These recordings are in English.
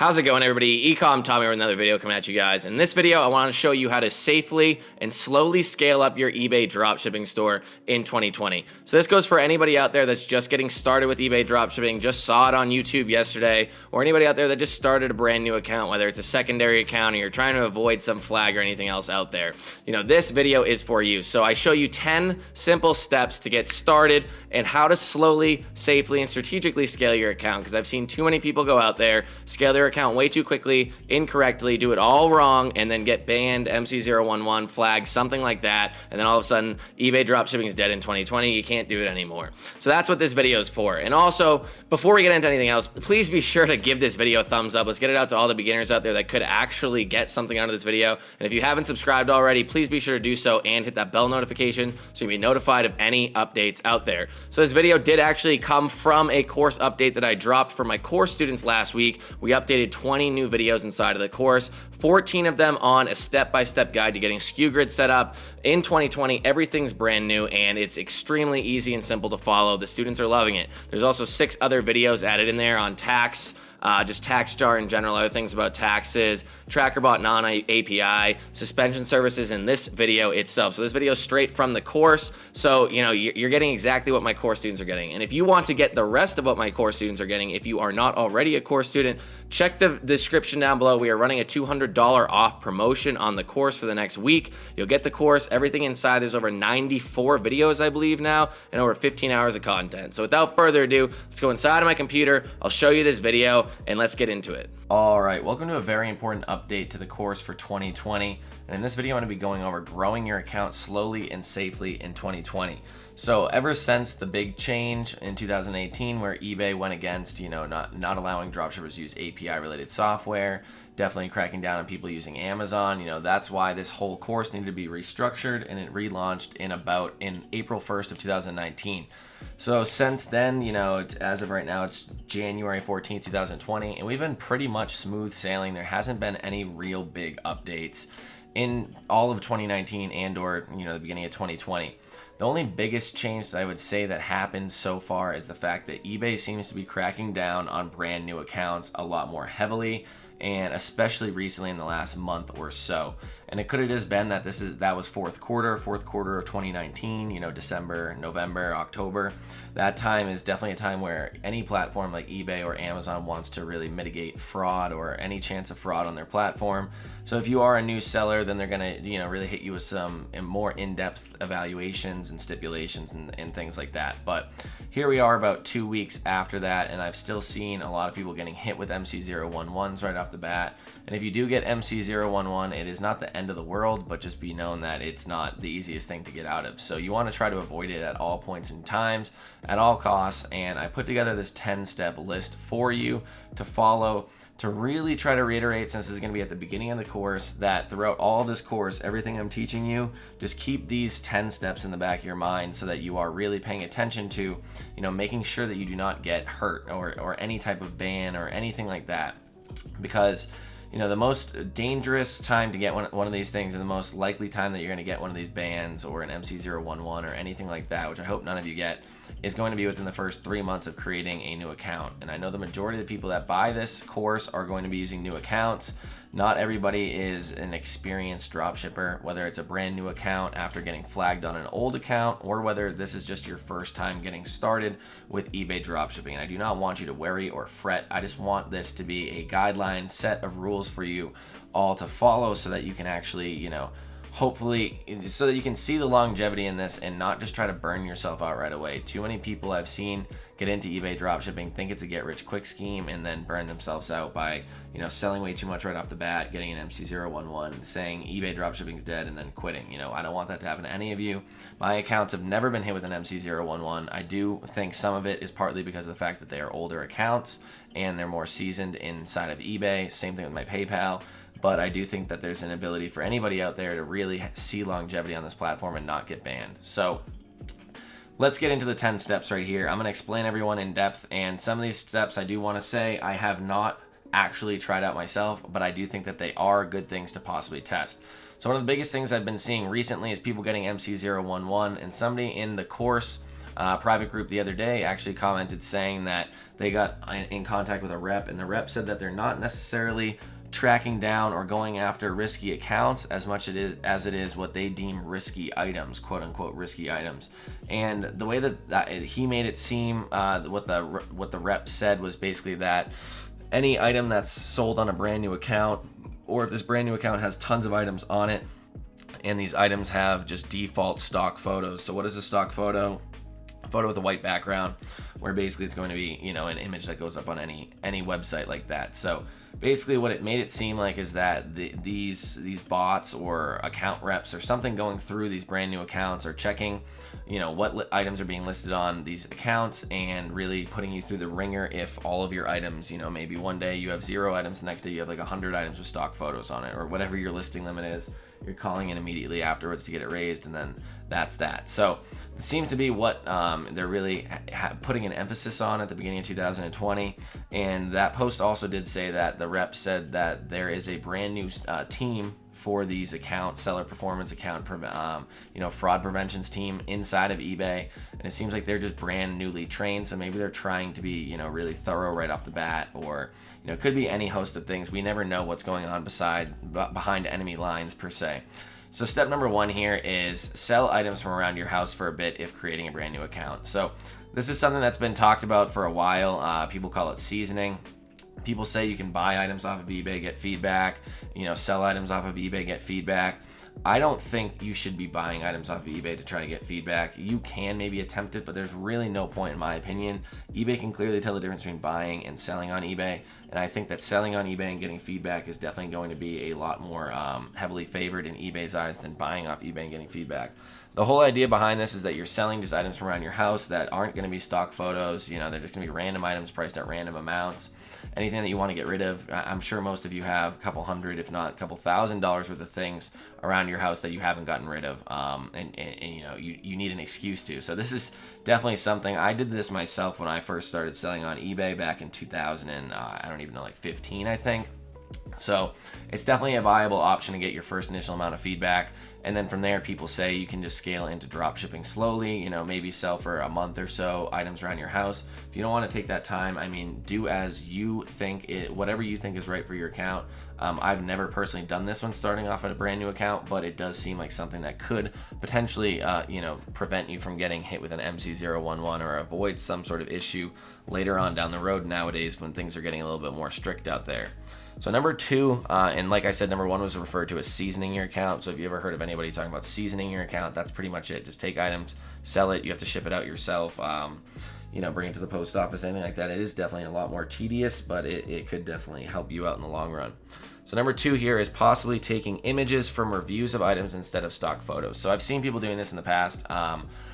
How's it going, everybody? eCom Tommy with another video coming at you guys. In this video, I want to show you how to safely and slowly scale up your eBay dropshipping store in 2020. So this goes for anybody out there that's just getting started with eBay dropshipping, just saw it on YouTube yesterday, or anybody out there that just started a brand new account, whether it's a secondary account or you're trying to avoid some flag or anything else out there. You know, this video is for you. So I show you 10 simple steps to get started and how to slowly, safely, and strategically scale your account, because I've seen too many people go out there, scale their account way too quickly, incorrectly, do it all wrong, and then get banned, MC011, flagged, something like that, and then all of a sudden eBay dropshipping is dead in 2020. You can't do it anymore. So that's what this video is for. And also, before we get into anything else, please be sure to give this video a thumbs up. Let's get it out to all the beginners out there that could actually get something out of this video. And if you haven't subscribed already, please be sure to do so and hit that bell notification so you'll be notified of any updates out there. So this video did actually come from a course update that I dropped for my course students last week. We updated 20 new videos inside of the course, 14 of them on a step-by-step guide to getting SKU grid set up. In 2020, everything's brand new and it's extremely easy and simple to follow. The students are loving it. There's also 6 other videos added in there on tax, just tax jar in general, other things about taxes, TrackerBot non-API, suspension services, in this video itself. So this video is straight from the course. So, you know, you're getting exactly what my course students are getting. And if you want to get the rest of what my course students are getting, if you are not already a course student, check the description down below. We are running a $200 off promotion on the course for the next week. You'll get the course, everything inside. There's over 94 videos, I believe now, and over 15 hours of content. So without further ado, let's go inside of my computer. I'll show you this video and let's get into it. All right, welcome to a very important update to the course for 2020. And in this video, I'm going to be going over growing your account slowly and safely in 2020. So ever since the big change in 2018 where eBay went against, you know, not allowing dropshippers to use API related software, definitely cracking down on people using Amazon, you know, that's why this whole course needed to be restructured, and it relaunched in April 1st of 2019. So since then, you know, as of right now, it's January 14th, 2020, and we've been pretty much smooth sailing. There hasn't been any real big updates in all of 2019 and or, you know, the beginning of 2020. The only biggest change that I would say that happened so far is the fact that eBay seems to be cracking down on brand new accounts a lot more heavily, and especially recently in the last month or so. And it could have just been that that was fourth quarter of 2019, you know, December, November, October. That time is definitely a time where any platform like eBay or Amazon wants to really mitigate fraud or any chance of fraud on their platform. So if you are a new seller, then they're gonna, you know, really hit you with some more in-depth evaluations and stipulations and things like that. But here we are about 2 weeks after that, and I've still seen a lot of people getting hit with MC011s right off the bat. And if you do get MC011, it is not the end of the world, but just be known that it's not the easiest thing to get out of. So you want to try to avoid it at all points in times, at all costs. And I put together this 10-step list for you to follow, to really try to reiterate, since this is going to be at the beginning of the course, that throughout all of this course, everything I'm teaching you, just keep these 10 steps in the back of your mind so that you are really paying attention to, you know, making sure that you do not get hurt or any type of ban or anything like that. Because, you know, the most dangerous time to get one of these things, and the most likely time that you're going to get one of these bans or an MC011 or anything like that, which I hope none of you get, is going to be within the first 3 months of creating a new account. And I know the majority of the people that buy this course are going to be using new accounts. Not everybody is an experienced dropshipper, whether it's a brand new account after getting flagged on an old account, or whether this is just your first time getting started with eBay dropshipping. And I do not want you to worry or fret. I just want this to be a guideline set of rules for you all to follow so that you can actually, you know, hopefully, so that you can see the longevity in this and not just try to burn yourself out right away. Too many people I've seen get into eBay dropshipping, think it's a get-rich-quick scheme, and then burn themselves out by, you know, selling way too much right off the bat, getting an MC011, saying eBay dropshipping's dead, and then quitting. You know, I don't want that to happen to any of you. My accounts have never been hit with an MC011. I do think some of it is partly because of the fact that they are older accounts and they're more seasoned inside of eBay. Same thing with my PayPal. But I do think that there's an ability for anybody out there to really see longevity on this platform and not get banned. So let's get into the 10 steps right here. I'm going to explain everyone in depth, and some of these steps I do want to say I have not actually tried out myself, but I do think that they are good things to possibly test. So one of the biggest things I've been seeing recently is people getting MC011, and somebody in the course private group the other day actually commented saying that they got in contact with a rep, and the rep said that they're not necessarily tracking down or going after risky accounts as much as it is what they deem risky items, quote unquote risky items. And the way that he made it seem, what the rep said was basically that any item that's sold on a brand new account, or if this brand new account has tons of items on it, and these items have just default stock photos. So what is a stock photo? A photo with a white background, where basically it's going to be, you know, an image that goes up on any website like that. So basically what it made it seem like is that these bots or account reps or something going through these brand new accounts are checking, you know, what items are being listed on these accounts, and really putting you through the ringer if all of your items, you know, maybe one day you have 0 items, the next day you have like 100 items with stock photos on it, or whatever your listing limit is. You're calling in immediately afterwards to get it raised, and then that's that. So it seems to be what they're really putting an emphasis on at the beginning of 2020. And that post also did say that the rep said that there is a brand new team for these accounts, seller performance account, fraud preventions team inside of eBay, and it seems like they're just brand newly trained. So maybe they're trying to be, you know, really thorough right off the bat, or, you know, it could be any host of things. We never know what's going on behind enemy lines per se. So step number 1 here is sell items from around your house for a bit if creating a brand new account. So this is something that's been talked about for a while. People call it seasoning. People say you can buy items off of eBay, get feedback, you know, sell items off of eBay, get feedback. I don't think you should be buying items off of eBay to try to get feedback. You can maybe attempt it, but there's really no point in my opinion. eBay can clearly tell the difference between buying and selling on eBay, and I think that selling on eBay and getting feedback is definitely going to be a lot more heavily favored in eBay's eyes than buying off eBay and getting feedback. The whole idea behind this is that you're selling just items from around your house that aren't going to be stock photos. You know, they're just going to be random items priced at random amounts. Anything that you want to get rid of. I'm sure most of you have a couple hundred, if not a couple $1,000s worth of things around your house that you haven't gotten rid of, and you know, you need an excuse to. So this is definitely something. I did this myself when I first started selling on eBay back in 2000 and I don't even know, like 15, I think. So it's definitely a viable option to get your first initial amount of feedback. And then from there, people say you can just scale into drop shipping slowly, you know, maybe sell for a month or so items around your house. If you don't want to take that time, I mean, do as you think, whatever you think is right for your account. I've never personally done this when starting off at a brand new account, but it does seem like something that could potentially, prevent you from getting hit with an MC011 or avoid some sort of issue later on down the road nowadays when things are getting a little bit more strict out there. So number 2, and like I said, number 1 was referred to as seasoning your account. So if you ever heard of anybody talking about seasoning your account, that's pretty much it. Just take items, sell it. You have to ship it out yourself. Bring it to the post office, anything like that. It is definitely a lot more tedious, but it could definitely help you out in the long run. So number 2 here is possibly taking images from reviews of items instead of stock photos. So I've seen people doing this in the past.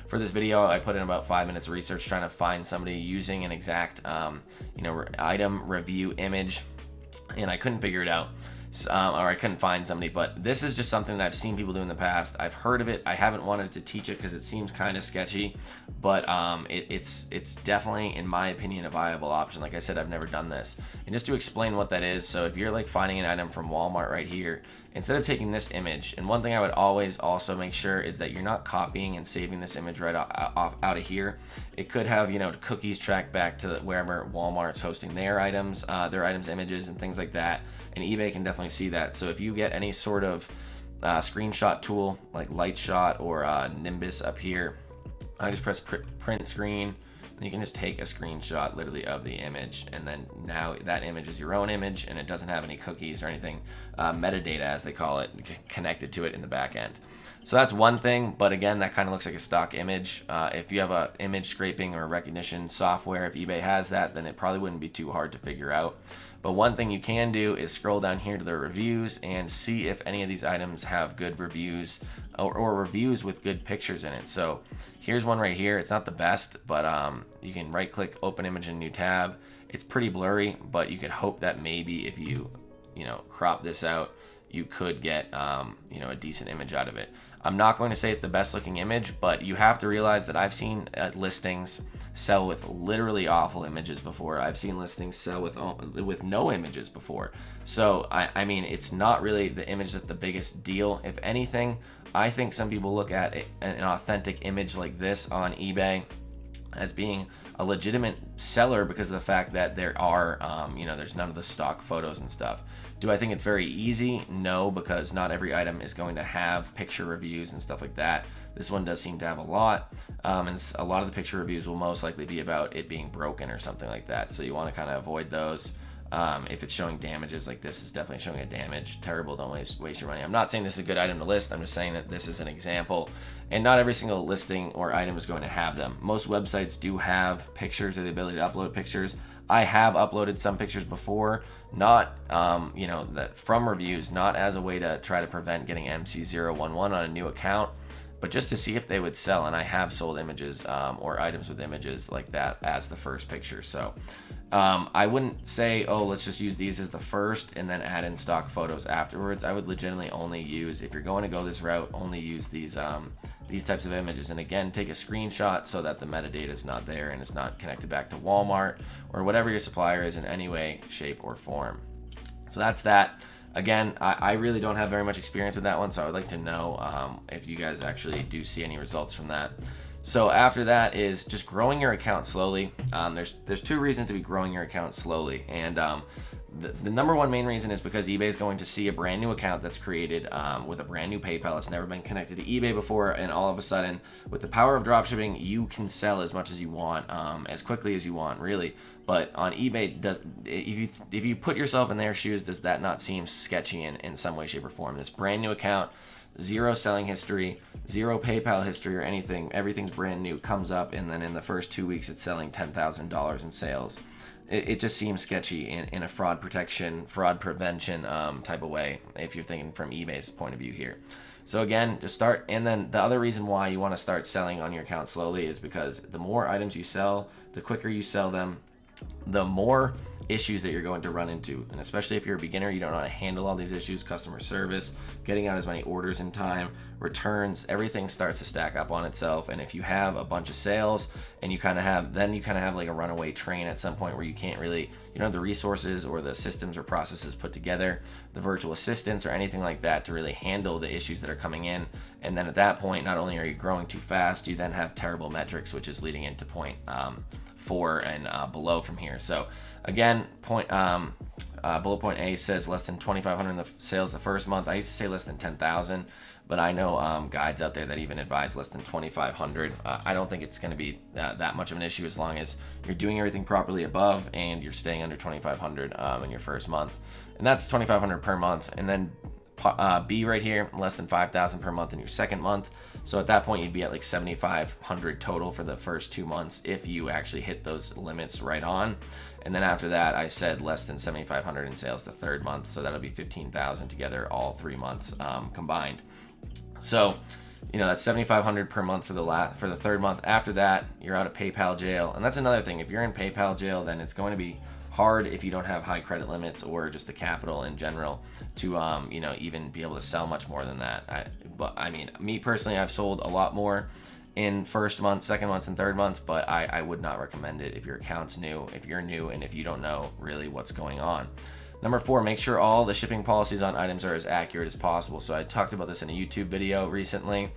For this video, I put in about 5 minutes of research trying to find somebody using an exact, item review image, and I couldn't figure it out, or I couldn't find somebody. But this is just something that I've seen people do in the past. I've heard of it. I haven't wanted to teach it because it seems kind of sketchy, but it's definitely, in my opinion, a viable option. Like I said, I've never done this. And just to explain what that is, so if you're like finding an item from Walmart right here, instead of taking this image, and one thing I would always also make sure is that you're not copying and saving this image right out of here. It could have, cookies tracked back to wherever Walmart's hosting their items images and things like that, and eBay can definitely see that. So if you get any sort of screenshot tool like Lightshot or Nimbus up here, I just press print screen, and you can just take a screenshot literally of the image, and then now that image is your own image, and it doesn't have any cookies or anything, metadata as they call it, connected to it in the back end. So that's one thing, but again, that kind of looks like a stock image. If you have a image scraping or recognition software, if eBay has that, then it probably wouldn't be too hard to figure out. But one thing you can do is scroll down here to the reviews and see if any of these items have good reviews or reviews with good pictures in it. So here's one right here. It's not the best, but you can right click, open image in new tab. It's pretty blurry, but you could hope that maybe if you crop this out, you could get a decent image out of it. I'm not going to say it's the best looking image, but you have to realize that I've seen listings sell with literally awful images before. I've seen listings sell with no images before. So I mean, it's not really the image that's the biggest deal. If anything, I think some people look at an authentic image like this on eBay as being a legitimate seller because of the fact that there are, there's none of the stock photos and stuff. Do I think it's very easy? No, because not every item is going to have picture reviews and stuff like that. This one does seem to have a lot, and a lot of the picture reviews will most likely be about it being broken or something like that. So you want to kind of avoid those. If it's showing damages, like this is definitely showing a damage. Terrible, don't waste your money. I'm not saying this is a good item to list, I'm just saying that this is an example, and not every single listing or item is going to have them. Most websites do have pictures or the ability to upload pictures. I have uploaded some pictures before, not from reviews, not as a way to try to prevent getting MC011 on a new account, but just to see if they would sell. And I have sold images or items with images like that as the first picture. So I wouldn't say, oh, let's just use these as the first and then add in stock photos afterwards. I would legitimately only use, if you're going to go this route, only use these types of images. And again, take a screenshot so that the metadata is not there and it's not connected back to Walmart or whatever your supplier is in any way, shape, or form. So that's that. Again, I really don't have very much experience with that one, so I would like to know if you guys actually do see any results from that. So after that is just growing your account slowly. There's two reasons to be growing your account slowly, and the number one main reason is because eBay is going to see a brand new account that's created with a brand new PayPal. It's never been connected to eBay before, and all of a sudden, with the power of dropshipping, you can sell as much as you want, as quickly as you want, really. But on eBay, if you put yourself in their shoes, does that not seem sketchy in some way, shape, or form? This brand new account, zero selling history, zero PayPal history or anything, everything's brand new, comes up, and then in the first 2 weeks, it's selling $10,000 in sales. It just seems sketchy in a fraud prevention type of way, if you're thinking from eBay's point of view here. So again, just start, and then the other reason why you want to start selling on your account slowly is because the more items you sell, the quicker you sell them, the more issues that you're going to run into. And especially if you're a beginner, you don't know how to handle all these issues, customer service, getting out as many orders in time, returns, everything starts to stack up on itself. And if you have a bunch of sales and you kind of have like a runaway train at some point where you can't really, you don't have the resources or the systems or processes put together, the virtual assistants or anything like that to really handle the issues that are coming in. And then at that point, not only are you growing too fast, you then have terrible metrics, which is leading into point 4 and below from here. So again, bullet point A says less than 2,500 in the sales the first month. I used to say less than 10,000, but I know guides out there that even advise less than 2,500. I don't think it's going to be that much of an issue as long as you're doing everything properly above and you're staying under 2,500 in your first month, and that's 2,500 per month. And then B right here, less than 5,000 per month in your second month. So at that point, you'd be at like 7,500 total for the first 2 months if you actually hit those limits right on. And then after that, I said less than 7,500 in sales the third month. So that'll be 15,000 together, all 3 months combined. So, that's 7,500 per month for the third month. After that, you're out of PayPal jail. And that's another thing. If you're in PayPal jail, then it's going to be hard if you don't have high credit limits or just the capital in general to even be able to sell much more than that. But I mean, me personally, I've sold a lot more in first month, second months, and third months, but I would not recommend it if your account's new, if you're new, and if you don't know really what's going on. Number 4, make sure all the shipping policies on items are as accurate as possible. So I talked about this in a YouTube video recently.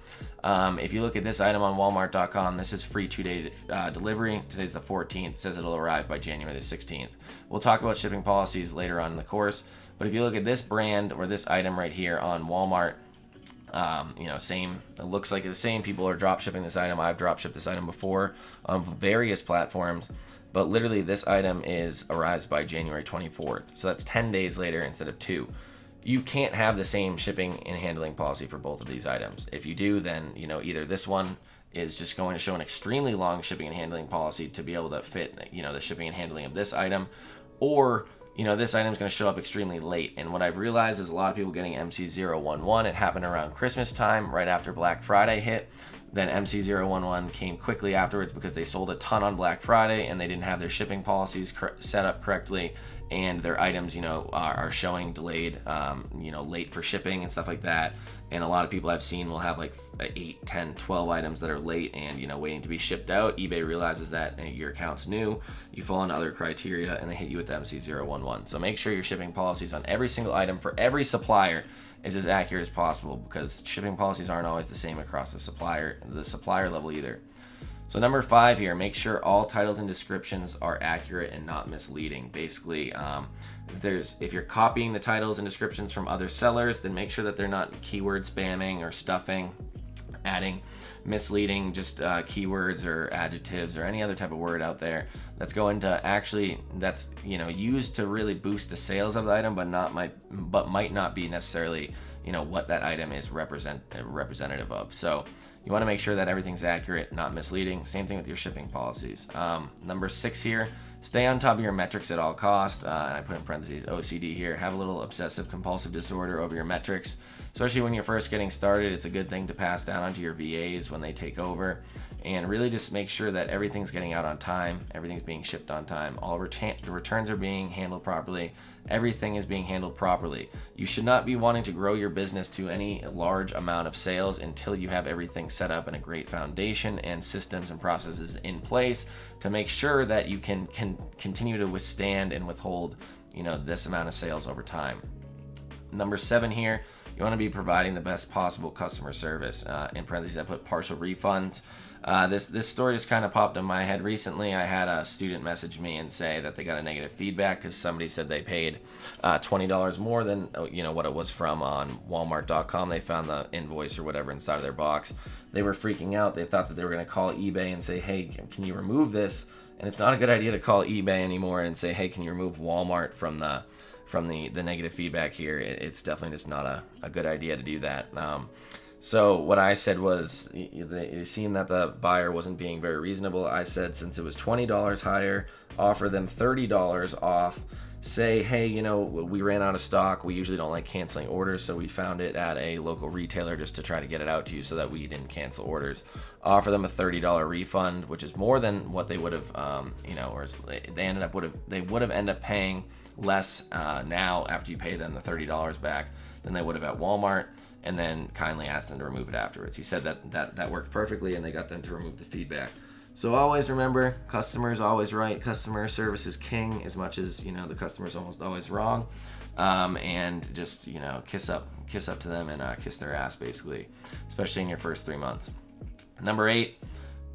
If you look at this item on Walmart.com, this is free 2-day delivery. Today's the 14th. It says it'll arrive by January the 16th. We'll talk about shipping policies later on in the course. But if you look at this brand or this item right here on Walmart, same. It looks like the same. People are drop shipping this item. I've drop shipped this item before on various platforms. But literally, this item arrives by January 24th. So that's 10 days later instead of 2. You can't have the same shipping and handling policy for both of these items. If you do, then either this one is just going to show an extremely long shipping and handling policy to be able to fit the shipping and handling of this item, or this item is going to show up extremely late. And what I've realized is a lot of people getting MC011. It happened around Christmas time, right after Black Friday hit. Then MC011 came quickly afterwards because they sold a ton on Black Friday and they didn't have their shipping policies set up correctly, and their items, are showing delayed, late for shipping and stuff like that. And a lot of people I've seen will have like 8, 10, 12 items that are late and, waiting to be shipped out. eBay realizes that your account's new, you fall into other criteria, and they hit you with the MC011. So make sure your shipping policies on every single item for every supplier is as accurate as possible, because shipping policies aren't always the same across the supplier level either. So number 5 here, make sure all titles and descriptions are accurate and not misleading. Basically, if you're copying the titles and descriptions from other sellers, then make sure that they're not keyword spamming or stuffing, adding misleading just keywords or adjectives or any other type of word out there that's going to actually used to really boost the sales of the item, but might not be necessarily what that item is representative of. So you want to make sure that everything's accurate, not misleading. Same thing with your shipping policies. Number 6 here, stay on top of your metrics at all costs. And I put in parentheses OCD here. Have a little obsessive compulsive disorder over your metrics, especially when you're first getting started. It's a good thing to pass down onto your VAs when they take over, and really just make sure that everything's getting out on time, everything's being shipped on time, all the returns are being handled properly, everything is being handled properly. You should not be wanting to grow your business to any large amount of sales until you have everything set up in a great foundation and systems and processes in place to make sure that you can continue to withstand and withhold this amount of sales over time. Number 7 here, you want to be providing the best possible customer service. In parentheses, I put partial refunds. This story just kind of popped in my head recently. I had a student message me and say that they got a negative feedback because somebody said they paid $20 more than what it was from on Walmart.com. They found the invoice or whatever inside of their box. They were freaking out. They thought that they were going to call eBay and say, hey, can you remove this? And it's not a good idea to call eBay anymore and say, hey, can you remove Walmart from the negative feedback here? It's definitely just not a good idea to do that. So what I said was, it seemed that the buyer wasn't being very reasonable. I said, since it was $20 higher, offer them $30 off. Say, hey, we ran out of stock. We usually don't like canceling orders, so we found it at a local retailer just to try to get it out to you so that we didn't cancel orders. Offer them a $30 refund, which is more than what they would have, or they would have ended up paying less now after you pay them the $30 back than they would have at Walmart, and then kindly ask them to remove it afterwards. He said that worked perfectly, and they got them to remove the feedback. So always remember, customer is always right. Customer service is king, as much as the customer's almost always wrong. And just kiss up to them and kiss their ass, basically, especially in your first 3 months. Number 8.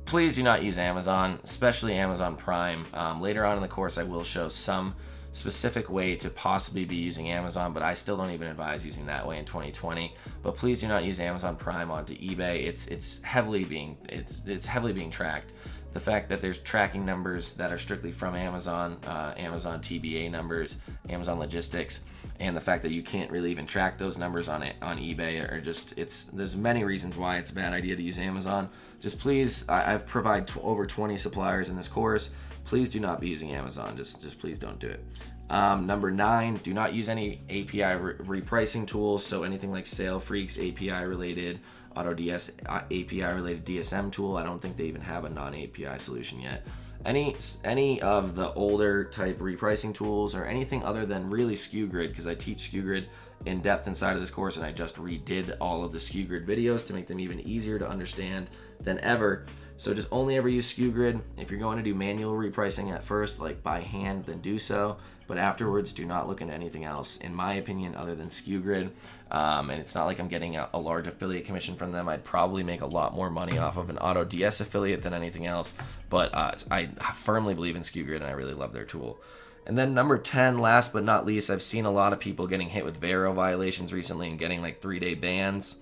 Please do not use Amazon, especially Amazon Prime. Later on in the course, I will show some specific way to possibly be using Amazon, but I still don't even advise using that way in 2020. But please do not use Amazon Prime onto eBay. It's heavily being tracked. The fact that there's tracking numbers that are strictly from Amazon, Amazon TBA numbers, Amazon logistics, and the fact that you can't really even track those numbers on eBay are just, there's many reasons why it's a bad idea to use Amazon. Just please, I've provided over 20 suppliers in this course. Please do not be using Amazon. Just please don't do it. Number 9, do not use any API repricing tools. So anything like SaleFreaks API related, AutoDS API related DSM tool. I don't think they even have a non-API solution yet. Any of the older type repricing tools or anything other than really SKU Grid, because I teach SKU Grid in depth inside of this course, and I just redid all of the SKU Grid videos to make them even easier to understand than ever. So just only ever use SKU Grid. If you're going to do manual repricing at first, like by hand, then do so. But afterwards, do not look into anything else, in my opinion, other than SKU Grid. And it's not like I'm getting a large affiliate commission from them. I'd probably make a lot more money off of an AutoDS affiliate than anything else. But I firmly believe in SKU Grid, and I really love their tool. And then number 10, last but not least, I've seen a lot of people getting hit with VERO violations recently and getting like 3-day bans.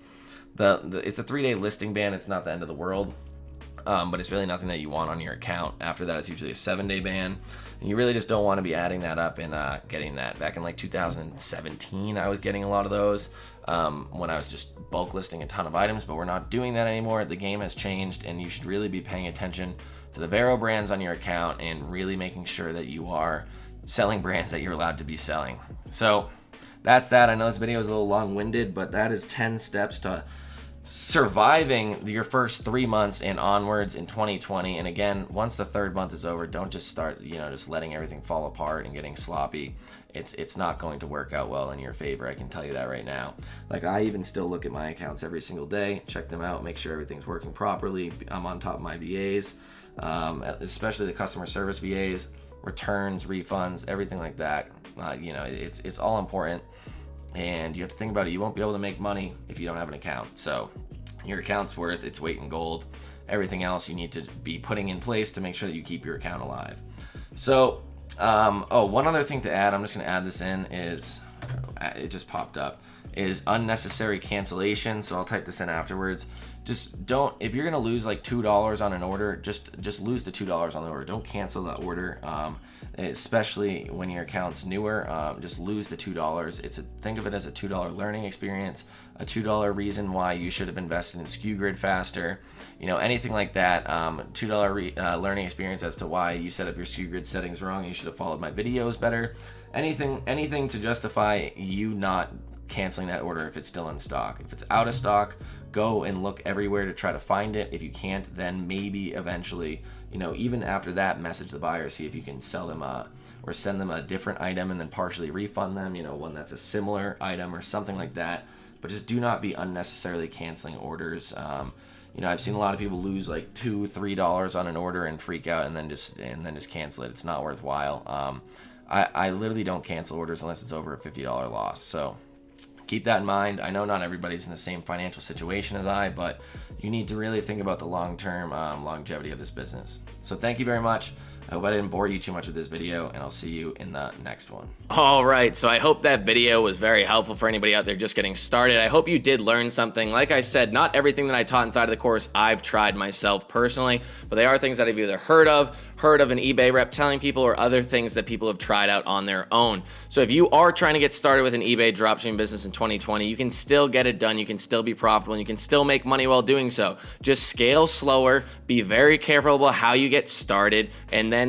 It's a 3-day listing ban. It's not the end of the world. But it's really nothing that you want on your account. After that, it's usually a 7-day ban. And you really just don't want to be adding that up and getting that. Back in like 2017, I was getting a lot of those when I was just bulk listing a ton of items, but we're not doing that anymore. The game has changed, and you should really be paying attention to the VERO brands on your account and really making sure that you are selling brands that you're allowed to be selling. So that's that. I know this video is a little long-winded, but that is 10 steps to surviving your first 3 months and onwards in 2020. And again, once the 3rd month is over, don't just start just letting everything fall apart and getting sloppy. It's not going to work out well in your favor. I can tell you that right now. Like, I even still look at my accounts every single day, check them out, make sure everything's working properly. I'm on top of my VAs, especially the customer service VAs, returns, refunds, everything like that. It's all important. And you have to think about it. You won't be able to make money if you don't have an account. So your account's worth its weight in gold. everything else you need to be putting in place to make sure that you keep your account alive. So, one other thing to add, I'm just gonna add this in, is, it just popped up, is unnecessary cancellation. So I'll type this in afterwards. Just don't, if you're gonna lose like $2 on an order, just lose the $2 on the order. Don't cancel that order, especially when your account's newer. Just lose the $2. Think of it as a $2 learning experience, a $2 reason why you should have invested in SKU faster, anything like that. $2 learning experience as to why you set up your SKU settings wrong. You should have followed my videos better. Anything to justify you not canceling that order if it's still in stock. If it's out of stock, go and look everywhere to try to find it. If you can't, then maybe eventually, even after that, message the buyer, see if you can sell them or send them a different item and then partially refund them, one that's a similar item or something like that. But just do not be unnecessarily canceling orders. I've seen a lot of people lose like $2-3 on an order and freak out and then just cancel it. It's not worthwhile. I literally don't cancel orders unless it's over a $50 loss. So keep that in mind. I know not everybody's in the same financial situation as I, but you need to really think about the long-term longevity of this business. So thank you very much. I hope I didn't bore you too much with this video, and I'll see you in the next one. All right, so I hope that video was very helpful for anybody out there just getting started. I hope you did learn something. Like I said, not everything that I taught inside of the course I've tried myself personally, but they are things that I've either heard of an eBay rep telling people, or other things that people have tried out on their own. So if you are trying to get started with an eBay dropshipping business in 2020, you can still get it done. You can still be profitable, and you can still make money while doing so. Just scale slower, be very careful about how you get started, and then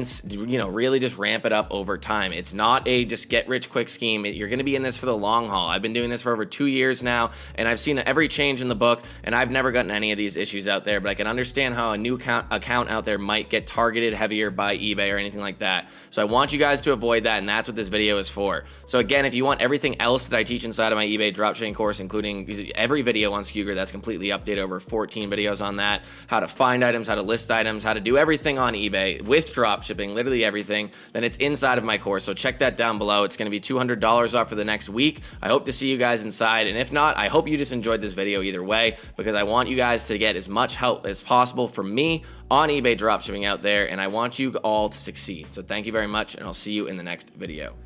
really just ramp it up over time. It's not a just get rich quick scheme. You're going to be in this for the long haul. I've been doing this for over 2 years now, and I've seen every change in the book, and I've never gotten any of these issues out there, but I can understand how a new account out there might get targeted heavier by eBay or anything like that. So I want you guys to avoid that, and that's what this video is for. So again, if you want everything else that I teach inside of my eBay dropshipping course, including every video on SKU, that's completely updated, over 14 videos on that, how to find items, how to list items, how to do everything on eBay with dropshipping, literally everything, then it's inside of my course. So check that down below. It's going to be $200 off for the next week. I hope to see you guys inside, and if not, I hope you just enjoyed this video either way, because I want you guys to get as much help as possible from me on eBay dropshipping out there, and I want you all to succeed. So thank you very much, and I'll see you in the next video.